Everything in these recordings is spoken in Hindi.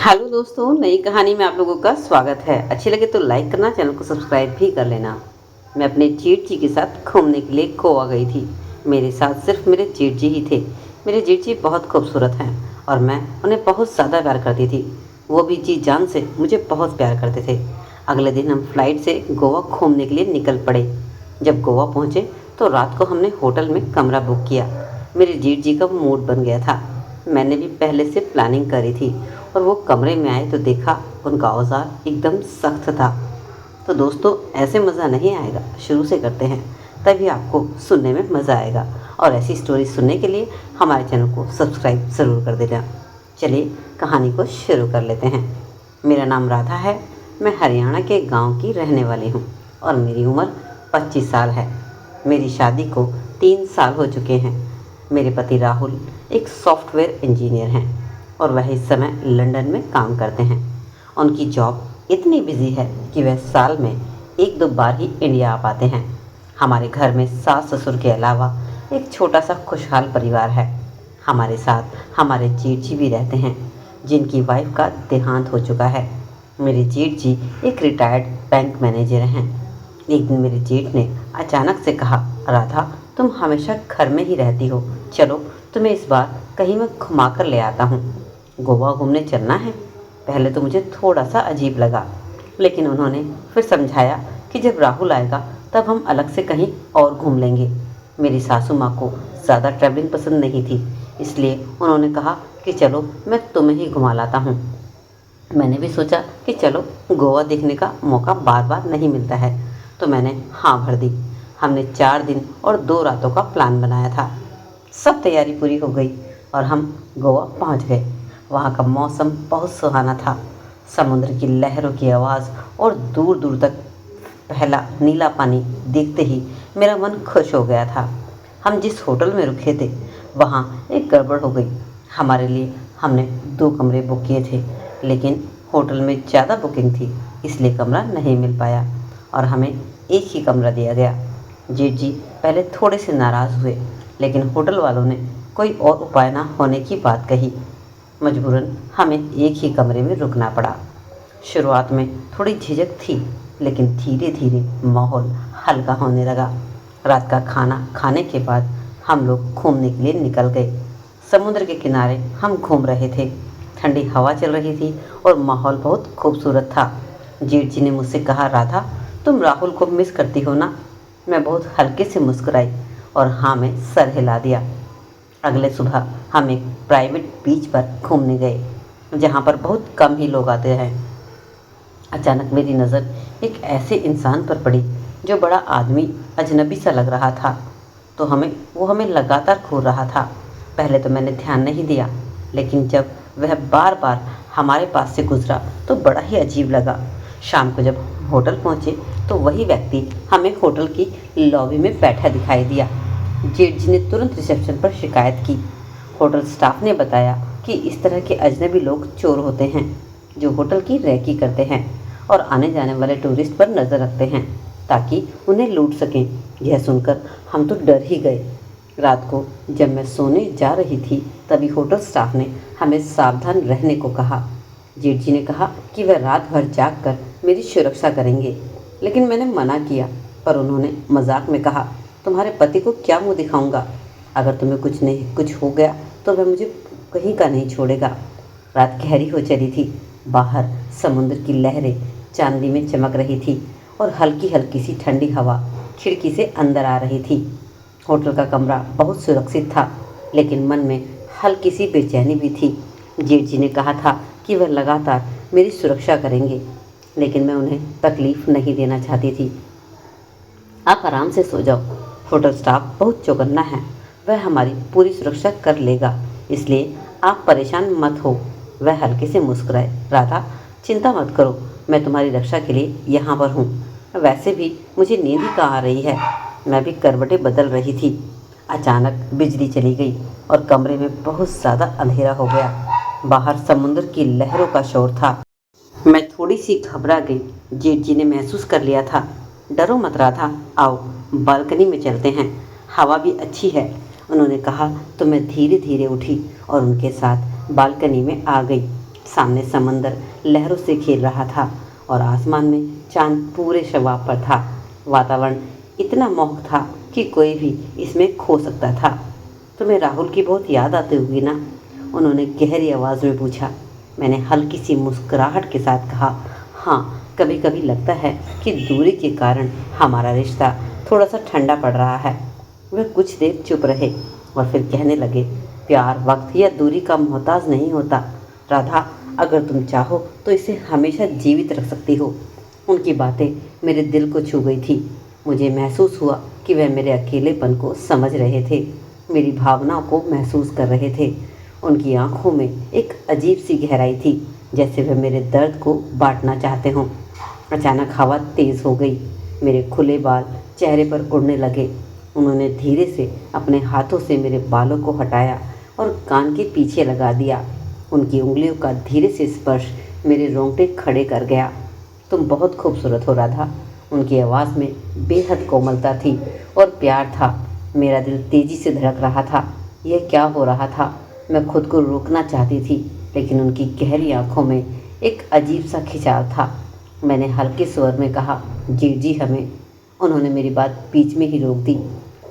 हेलो दोस्तों, नई कहानी में आप लोगों का स्वागत है। अच्छी लगे तो लाइक करना, चैनल को सब्सक्राइब भी कर लेना। मैं अपने जेठ जी के साथ घूमने के लिए गोवा गई थी। मेरे साथ सिर्फ मेरे जेठ जी ही थे। मेरे जेठ जी बहुत खूबसूरत हैं और मैं उन्हें बहुत ज़्यादा प्यार करती थी। वो भी जी जान से मुझे बहुत प्यार करते थे। अगले दिन हम फ्लाइट से गोवा घूमने के लिए निकल पड़े। जब गोवा पहुँचे तो रात को हमने होटल में कमरा बुक किया। मेरे जेठ जी का मूड बन गया था। मैंने भी पहले से प्लानिंग करी थी और वो कमरे में आए तो देखा उनका औजार एकदम सख्त था। तो दोस्तों, ऐसे मज़ा नहीं आएगा, शुरू से करते हैं, तभी आपको सुनने में मज़ा आएगा। और ऐसी स्टोरी सुनने के लिए हमारे चैनल को सब्सक्राइब ज़रूर कर देना। चलिए कहानी को शुरू कर लेते हैं। मेरा नाम राधा है। मैं हरियाणा के गांव की रहने वाली हूँ और मेरी उम्र 25 साल है। मेरी शादी को 3 साल हो चुके हैं। मेरे पति राहुल एक सॉफ्टवेयर इंजीनियर हैं और वह इस समय लंदन में काम करते हैं। उनकी जॉब इतनी बिजी है कि वह साल में 1-2 बार ही इंडिया आ पाते हैं। हमारे घर में सास ससुर के अलावा एक छोटा सा खुशहाल परिवार है। हमारे साथ हमारे जेठ जी भी रहते हैं, जिनकी वाइफ का देहांत हो चुका है। मेरे जेठ जी एक रिटायर्ड बैंक मैनेजर हैं। एक दिन मेरे जेठ ने अचानक से कहा, राधा, तुम हमेशा घर में ही रहती हो, चलो तुम्हें इस बार कहीं मैं घुमा कर ले आता हूँ। गोवा घूमने चलना है। पहले तो मुझे थोड़ा सा अजीब लगा, लेकिन उन्होंने फिर समझाया कि जब राहुल आएगा तब हम अलग से कहीं और घूम लेंगे। मेरी सासू माँ को ज़्यादा ट्रैवलिंग पसंद नहीं थी, इसलिए उन्होंने कहा कि चलो मैं तुम्हें ही घुमा लाता हूँ। मैंने भी सोचा कि चलो, गोवा देखने का मौका बार बार नहीं मिलता है, तो मैंने हाँ भर दी। हमने 4 दिन और 2 रातों का प्लान बनाया था। सब तैयारी पूरी हो गई और हम गोवा पहुंच गए। वहाँ का मौसम बहुत सुहाना था। समुद्र की लहरों की आवाज़ और दूर दूर तक पहला नीला पानी देखते ही मेरा मन खुश हो गया था। हम जिस होटल में रुके थे वहाँ एक गड़बड़ हो गई। हमारे लिए हमने 2 कमरे बुक किए थे, लेकिन होटल में ज़्यादा बुकिंग थी, इसलिए कमरा नहीं मिल पाया और हमें एक ही कमरा दिया गया। जेठ जी पहले थोड़े से नाराज़ हुए, लेकिन होटल वालों ने कोई और उपाय ना होने की बात कही। मजबूरन हमें एक ही कमरे में रुकना पड़ा। शुरुआत में थोड़ी झिझक थी, लेकिन धीरे धीरे माहौल हल्का होने लगा। रात का खाना खाने के बाद हम लोग घूमने के लिए निकल गए। समुद्र के किनारे हम घूम रहे थे। ठंडी हवा चल रही थी और माहौल बहुत खूबसूरत था। जेठ जी ने मुझसे कहा, राधा, तुम राहुल को मिस करती हो ना? मैं बहुत हल्के से मुस्कुराई और हाँ में सर हिला दिया। अगले सुबह हम एक प्राइवेट बीच पर घूमने गए, जहाँ पर बहुत कम ही लोग आते हैं। अचानक मेरी नज़र एक ऐसे इंसान पर पड़ी जो बड़ा आदमी अजनबी सा लग रहा था। तो हमें लगातार घूर रहा था। पहले तो मैंने ध्यान नहीं दिया, लेकिन जब वह बार बार हमारे पास से गुजरा तो बड़ा ही अजीब लगा। शाम को जब होटल पहुँचे तो वही व्यक्ति हमें होटल की लॉबी में बैठा दिखाई दिया। जेठ जी ने तुरंत रिसेप्शन पर शिकायत की। होटल स्टाफ ने बताया कि इस तरह के अजनबी लोग चोर होते हैं, जो होटल की रैकी करते हैं और आने जाने वाले टूरिस्ट पर नज़र रखते हैं ताकि उन्हें लूट सकें। यह सुनकर हम तो डर ही गए। रात को जब मैं सोने जा रही थी तभी होटल स्टाफ ने हमें सावधान रहने को कहा। जेठ जी ने कहा कि वह रात भर जाग कर मेरी सुरक्षा करेंगे, लेकिन मैंने मना किया। पर उन्होंने मजाक में कहा, तुम्हारे पति को क्या मुंह दिखाऊंगा? अगर तुम्हें कुछ हो गया तो वह मुझे कहीं का नहीं छोड़ेगा। रात गहरी हो चली थी। बाहर समुद्र की लहरें चांदी में चमक रही थी और हल्की हल्की सी ठंडी हवा खिड़की से अंदर आ रही थी। होटल का कमरा बहुत सुरक्षित था, लेकिन मन में हल्की सी बेचैनी भी थी। जेठ जी ने कहा था कि वह लगातार मेरी सुरक्षा करेंगे, लेकिन मैं उन्हें तकलीफ नहीं देना चाहती थी। आप आराम से सो जाओ, होटल स्टाफ बहुत चौकन्ना है, वह हमारी पूरी सुरक्षा कर लेगा, इसलिए आप परेशान मत हो। वह हल्के से मुस्कुराए। राधा, चिंता मत करो, मैं तुम्हारी रक्षा के लिए यहाँ पर हूँ। वैसे भी मुझे नींद ही कहाँ आ रही है। मैं भी करवटें बदल रही थी। अचानक बिजली चली गई और कमरे में बहुत ज़्यादा अंधेरा हो गया। बाहर समुद्र की लहरों का शोर था। मैं थोड़ी सी घबरा गई। जेठ जी ने महसूस कर लिया था। डरो मत राधा, आओ बालकनी में चलते हैं, हवा भी अच्छी है, उन्होंने कहा। तो मैं धीरे धीरे उठी और उनके साथ बालकनी में आ गई। सामने समंदर लहरों से खेल रहा था और आसमान में चांद पूरे शबाब पर था। वातावरण इतना मोहक था कि कोई भी इसमें खो सकता था। तुम्हें राहुल की बहुत याद आती होगी ना? उन्होंने गहरी आवाज़ में पूछा। मैंने हल्की सी मुस्कुराहट के साथ कहा, हाँ, कभी कभी लगता है कि दूरी के कारण हमारा रिश्ता थोड़ा सा ठंडा पड़ रहा है। वह कुछ देर चुप रहे और फिर कहने लगे, प्यार वक्त या दूरी का मोहताज नहीं होता राधा, अगर तुम चाहो तो इसे हमेशा जीवित रख सकती हो। उनकी बातें मेरे दिल को छू गई थी। मुझे महसूस हुआ कि वह मेरे अकेलेपन को समझ रहे थे, मेरी भावनाओं को महसूस कर रहे थे। उनकी आंखों में एक अजीब सी गहराई थी, जैसे वह मेरे दर्द को बांटना चाहते हों। अचानक हवा तेज़ हो गई, मेरे खुले बाल चेहरे पर उड़ने लगे। उन्होंने धीरे से अपने हाथों से मेरे बालों को हटाया और कान के पीछे लगा दिया। उनकी उंगलियों का धीरे से स्पर्श मेरे रोंगटे खड़े कर गया। तुम बहुत खूबसूरत हो राधा। उनकी आवाज़ में बेहद कोमलता थी और प्यार था। मेरा दिल तेज़ी से धड़क रहा था। यह क्या हो रहा था? मैं खुद को रोकना चाहती थी, लेकिन उनकी गहरी आंखों में एक अजीब सा खिंचाव था। मैंने हल्के स्वर में कहा, जी हमें। उन्होंने मेरी बात बीच में ही रोक दी।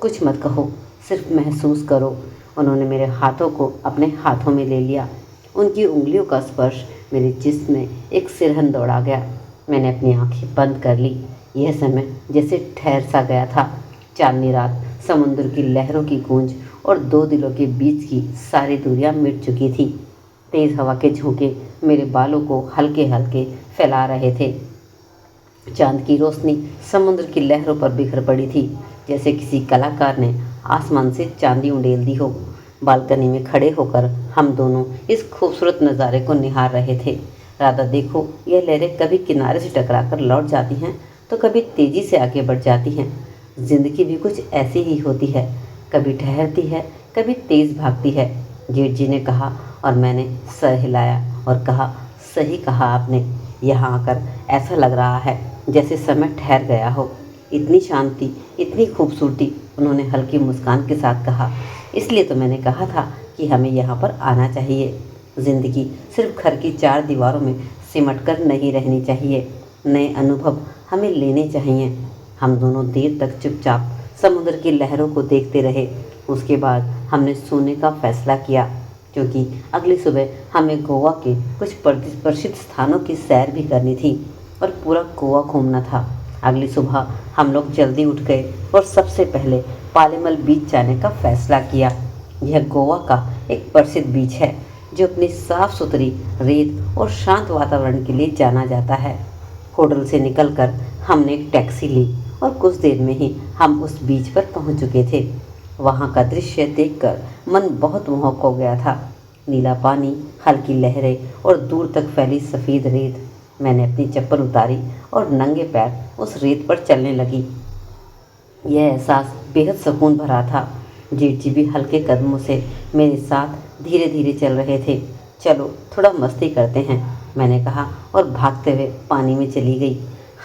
कुछ मत कहो, सिर्फ महसूस करो। उन्होंने मेरे हाथों को अपने हाथों में ले लिया। उनकी उंगलियों का स्पर्श मेरे जिस्म में एक सिरहन दौड़ा गया। मैंने अपनी आंखें बंद कर ली। यह समय जैसे ठहर सा गया था। चांदनी रात, समुद्र की लहरों की गूंज और दो दिलों के बीच की सारी दूरियां मिट चुकी थी। तेज़ हवा के झोंके मेरे बालों को हल्के हल्के फैला रहे थे। चांद की रोशनी समुद्र की लहरों पर बिखर पड़ी थी, जैसे किसी कलाकार ने आसमान से चांदी उंडेल दी हो। बालकनी में खड़े होकर हम दोनों इस खूबसूरत नज़ारे को निहार रहे थे। राधा, देखो, यह लहरें कभी किनारे से टकराकर लौट जाती हैं तो कभी तेज़ी से आगे बढ़ जाती हैं। जिंदगी भी कुछ ऐसी ही होती है, कभी ठहरती है, कभी तेज़ भागती है, जेठ जी ने कहा। और मैंने सर हिलाया और कहा, सही कहा आपने। यहाँ आकर ऐसा लग रहा है जैसे समय ठहर गया हो। इतनी शांति, इतनी खूबसूरती, उन्होंने हल्की मुस्कान के साथ कहा। इसलिए तो मैंने कहा था कि हमें यहाँ पर आना चाहिए। ज़िंदगी सिर्फ घर की चार दीवारों में सिमट कर नहीं रहनी चाहिए, नए अनुभव हमें लेने चाहिए। हम दोनों देर तक चुपचाप समुद्र की लहरों को देखते रहे। उसके बाद हमने सोने का फैसला किया, क्योंकि अगली सुबह हमें गोवा के कुछ प्रसिद्ध स्थानों की सैर भी करनी थी और पूरा गोवा घूमना था। अगली सुबह हम लोग जल्दी उठ गए और सबसे पहले पालेमल बीच जाने का फैसला किया। यह गोवा का एक प्रसिद्ध बीच है जो अपनी साफ सुथरी रेत और शांत वातावरण के लिए जाना जाता है। होटल से निकलकर हमने एक टैक्सी ली और कुछ देर में ही हम उस बीच पर पहुंच चुके थे। वहां का दृश्य देखकर मन बहुत मोहक हो गया था। नीला पानी, हल्की लहरें और दूर तक फैली सफ़ेद रेत। मैंने अपनी चप्पल उतारी और नंगे पैर उस रेत पर चलने लगी। यह एहसास बेहद सुकून भरा था। जेठ जी भी हल्के कदमों से मेरे साथ धीरे धीरे चल रहे थे। चलो थोड़ा मस्ती करते हैं, मैंने कहा और भागते हुए पानी में चली गई।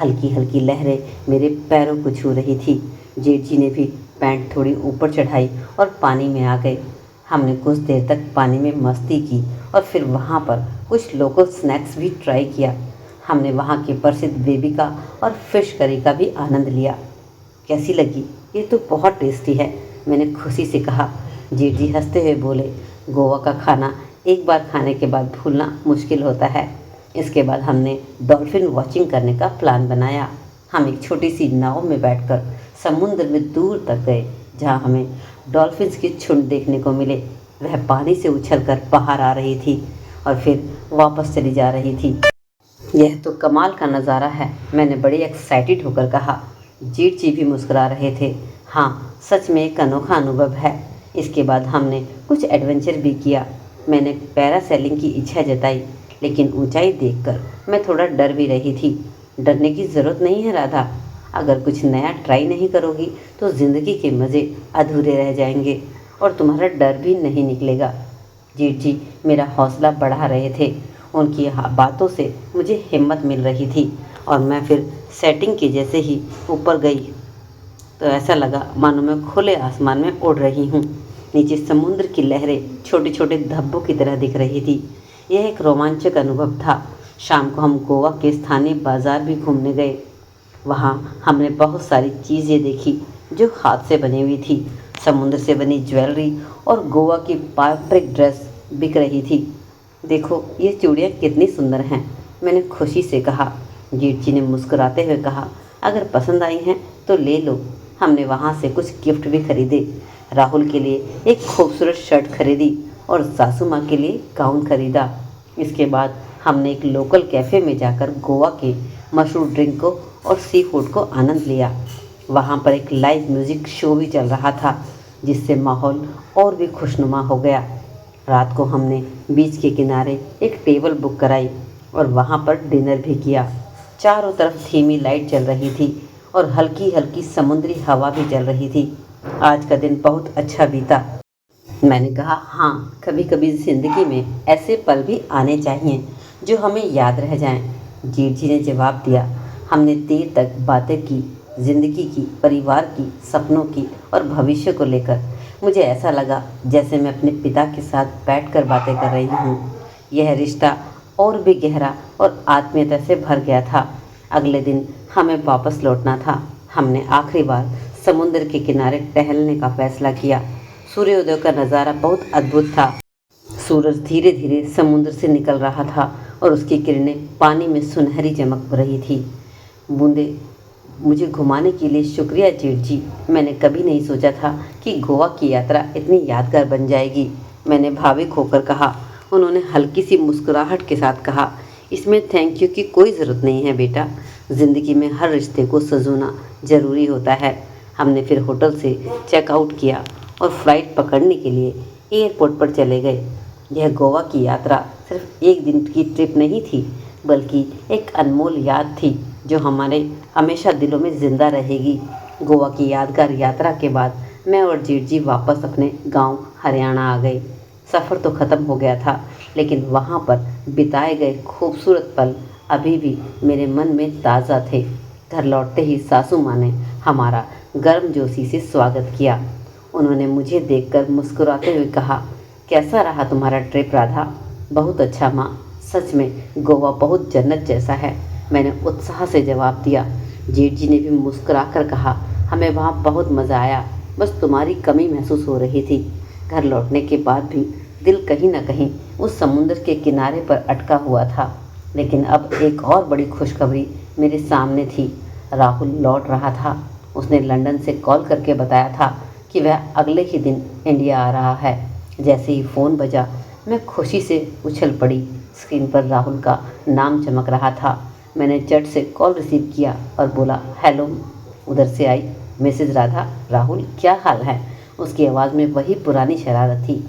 हल्की हल्की लहरें मेरे पैरों को छू रही थी। जेठ जी ने भी पैंट थोड़ी ऊपर चढ़ाई और पानी में आ गए। हमने कुछ देर तक पानी में मस्ती की और फिर वहाँ पर कुछ लोकल स्नैक्स भी ट्राई किया। हमने वहाँ के प्रसिद्ध बेबिका और फिश करी का भी आनंद लिया। कैसी लगी? ये तो बहुत टेस्टी है, मैंने खुशी से कहा। जेठ जी हंसते हुए बोले, गोवा का खाना एक बार खाने के बाद भूलना मुश्किल होता है। इसके बाद हमने डॉल्फिन वॉचिंग करने का प्लान बनाया। हम एक छोटी सी नाव में बैठकर समुद्र में दूर तक गए, जहाँ हमें डॉल्फिन्स की झुंड देखने को मिले। वह पानी से उछलकर बाहर आ रही थी और फिर वापस चली जा रही थी। यह तो कमाल का नज़ारा है, मैंने बड़ी एक्साइटेड होकर कहा। जेठ जी भी मुस्कुरा रहे थे। हाँ, सच में एक अनोखा अनुभव है। इसके बाद हमने कुछ एडवेंचर भी किया। मैंने पैरासेलिंग की इच्छा जताई, लेकिन ऊंचाई देखकर मैं थोड़ा डर भी रही थी। डरने की ज़रूरत नहीं है राधा, अगर कुछ नया ट्राई नहीं करोगी तो ज़िंदगी के मज़े अधूरे रह जाएंगे और तुम्हारा डर भी नहीं निकलेगा। जेठ जी मेरा हौसला बढ़ा रहे थे। उनकी बातों से मुझे हिम्मत मिल रही थी और मैं फिर सेटिंग के जैसे ही ऊपर गई तो ऐसा लगा मानो मैं खुले आसमान में उड़ रही हूँ। नीचे समुद्र की लहरें छोटे छोटे धब्बों की तरह दिख रही थी। यह एक रोमांचक अनुभव था। शाम को हम गोवा के स्थानीय बाजार भी घूमने गए। वहाँ हमने बहुत सारी चीज़ें देखी जो हाथ से बनी हुई थी। समुद्र से बनी ज्वेलरी और गोवा की पारंपरिक ड्रेस बिक रही थी। देखो ये चूड़ियाँ कितनी सुंदर हैं, मैंने खुशी से कहा। जीत जी ने मुस्कुराते हुए कहा, अगर पसंद आई हैं तो ले लो। हमने वहाँ से कुछ गिफ्ट भी खरीदे। राहुल के लिए एक खूबसूरत शर्ट खरीदी और सासू माँ के लिए गाउन खरीदा। इसके बाद हमने एक लोकल कैफ़े में जाकर गोवा के मशहूर ड्रिंक को और सी फूड को आनंद लिया। वहाँ पर एक लाइव म्यूज़िक शो भी चल रहा था, जिससे माहौल और भी खुशनुमा हो गया। रात को हमने बीच के किनारे एक टेबल बुक कराई और वहाँ पर डिनर भी किया। चारों तरफ धीमी लाइट जल रही थी और हल्की हल्की समुद्री हवा भी चल रही थी। आज का दिन बहुत अच्छा बीता। मैंने कहा, हाँ, कभी कभी ज़िंदगी में ऐसे पल भी आने चाहिए जो हमें याद रह जाएं। जीत जी ने जवाब दिया। हमने देर तक बातें की, ज़िंदगी की, परिवार की, सपनों की और भविष्य को लेकर। मुझे ऐसा लगा जैसे मैं अपने पिता के साथ बैठकर बातें कर रही हूँ। यह रिश्ता और भी गहरा और आत्मीयता से भर गया था। अगले दिन हमें वापस लौटना था। हमने आखिरी बार समुद्र के किनारे टहलने का फैसला किया। सूर्योदय का नज़ारा बहुत अद्भुत था। सूरज धीरे धीरे समुद्र से निकल रहा था और उसकी किरणें पानी में सुनहरी चमक रही थी। बूंदे मुझे घुमाने के लिए शुक्रिया जेठ जी। मैंने कभी नहीं सोचा था कि गोवा की यात्रा इतनी यादगार बन जाएगी, मैंने भावुक होकर कहा। उन्होंने हल्की सी मुस्कुराहट के साथ कहा, इसमें थैंक यू की कोई ज़रूरत नहीं है बेटा। ज़िंदगी में हर रिश्ते को सजोना ज़रूरी होता है। हमने फिर होटल से चेकआउट किया और फ्लाइट पकड़ने के लिए एयरपोर्ट पर चले गए। यह गोवा की यात्रा सिर्फ एक दिन की ट्रिप नहीं थी, बल्कि एक अनमोल याद थी जो हमारे हमेशा दिलों में ज़िंदा रहेगी। गोवा की यादगार यात्रा के बाद मैं और जीत जी वापस अपने गांव हरियाणा आ गए। सफ़र तो ख़त्म हो गया था, लेकिन वहाँ पर बिताए गए खूबसूरत पल अभी भी मेरे मन में ताज़ा थे। घर लौटते ही सासू माँ ने हमारा गर्मजोशी से स्वागत किया। उन्होंने मुझे देखकर मुस्कुराते हुए कहा, कैसा रहा तुम्हारा ट्रिप राधा? बहुत अच्छा माँ, सच में गोवा बहुत जन्नत जैसा है, मैंने उत्साह से जवाब दिया। जेठ जी ने भी मुस्कुराकर कहा, हमें वहाँ बहुत मज़ा आया, बस तुम्हारी कमी महसूस हो रही थी। घर लौटने के बाद भी दिल कहीं ना कहीं उस समुद्र के किनारे पर अटका हुआ था। लेकिन अब एक और बड़ी खुशखबरी मेरे सामने थी। राहुल लौट रहा था। उसने लंदन से कॉल करके बताया था कि वह अगले ही दिन इंडिया आ रहा है। जैसे ही फ़ोन बजा, मैं खुशी से उछल पड़ी। स्क्रीन पर राहुल का नाम चमक रहा था। मैंने झट से कॉल रिसीव किया और बोला, हेलो। उधर से आई, मिसेज राधा, राहुल क्या हाल है? उसकी आवाज़ में वही पुरानी शरारत थी।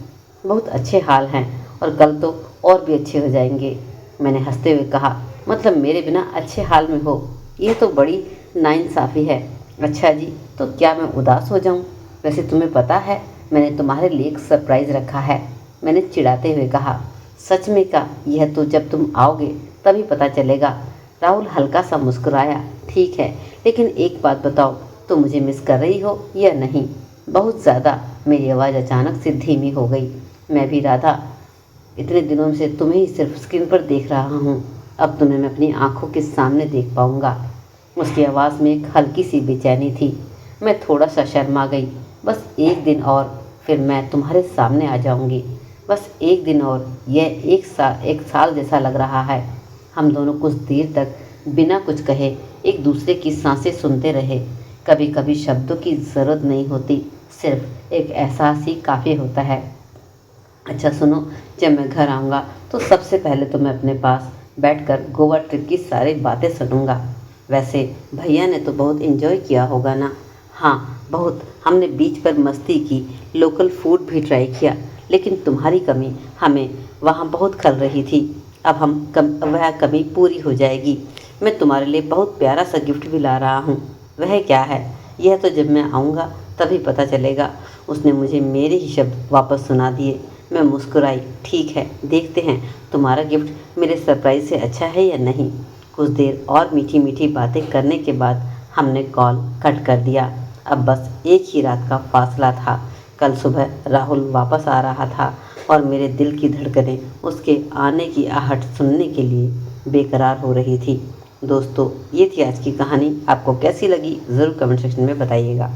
बहुत अच्छे हाल हैं और कल तो और भी अच्छे हो जाएंगे, मैंने हंसते हुए कहा। मतलब मेरे बिना अच्छे हाल में हो, यह तो बड़ी नाइंसाफ़ी है। अच्छा जी, तो क्या मैं उदास हो जाऊं? वैसे तुम्हें पता है मैंने तुम्हारे लिए एक सरप्राइज़ रखा है, मैंने चिढ़ाते हुए कहा। सच में का? यह तो जब तुम आओगे तभी पता चलेगा। राहुल हल्का सा मुस्कुराया। ठीक है, लेकिन एक बात बताओ, तुम मुझे मिस कर रही हो या नहीं? बहुत ज़्यादा, मेरी आवाज़ अचानक से धीमी हो गई। मैं भी राधा, इतने दिनों से तुम्हें ही सिर्फ स्क्रीन पर देख रहा हूँ, अब तुम्हें मैं अपनी आंखों के सामने देख पाऊँगा। उसकी आवाज़ में एक हल्की सी बेचैनी थी। मैं थोड़ा सा शर्मा गई। बस एक दिन और, फिर मैं तुम्हारे सामने आ जाऊँगी। बस एक दिन और। यह एक साल जैसा लग रहा है। हम दोनों कुछ देर तक बिना कुछ कहे एक दूसरे की सांसें सुनते रहे। कभी कभी शब्दों की ज़रूरत नहीं होती, सिर्फ एक एहसास ही काफ़ी होता है। अच्छा सुनो, जब मैं घर आऊँगा तो सबसे पहले तो मैं अपने पास बैठकर गोवा ट्रिप की सारी बातें सुनूंगा। वैसे भैया ने तो बहुत एंजॉय किया होगा ना? हाँ, बहुत। हमने बीच पर मस्ती की, लोकल फूड भी ट्राई किया, लेकिन तुम्हारी कमी हमें वहाँ बहुत खल रही थी। अब वह कमी पूरी हो जाएगी। मैं तुम्हारे लिए बहुत प्यारा सा गिफ्ट भी ला रहा हूँ। वह क्या है? यह तो जब मैं आऊँगा तभी पता चलेगा। उसने मुझे मेरे ही शब्द वापस सुना दिए। मैं मुस्कुराई। ठीक है, देखते हैं तुम्हारा गिफ्ट मेरे सरप्राइज़ से अच्छा है या नहीं। कुछ देर और मीठी मीठी बातें करने के बाद हमने कॉल कट कर दिया। अब बस एक ही रात का फासला था। कल सुबह राहुल वापस आ रहा था और मेरे दिल की धड़कनें उसके आने की आहट सुनने के लिए बेकरार हो रही थी। दोस्तों, ये थी आज की कहानी। आपको कैसी लगी ज़रूर कमेंट सेक्शन में बताइएगा।